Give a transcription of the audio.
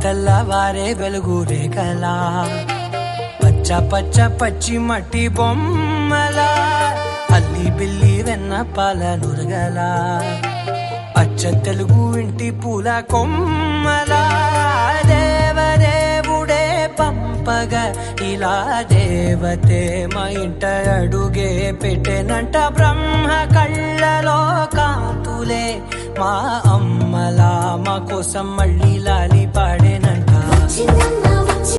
తెల్లవారే వెలుగు రేఖలా పచ్చ పచ్చ పచ్చి మట్టి బొమ్మలా అల్లి బిల్లి వెన్న పాల నురగలా అచ్చ తెలుగు ఇంటి పూల కొమ్మలా దేవదేవుడే పంపగా ఇలా దేవతే మా ఇంట అడుగే పెట్టెనంట బ్రహ్మ కళ్ళలో కాంతులే మా అమ్మలా మా కోసం మళ్ళీ లాలి పాడేనంట.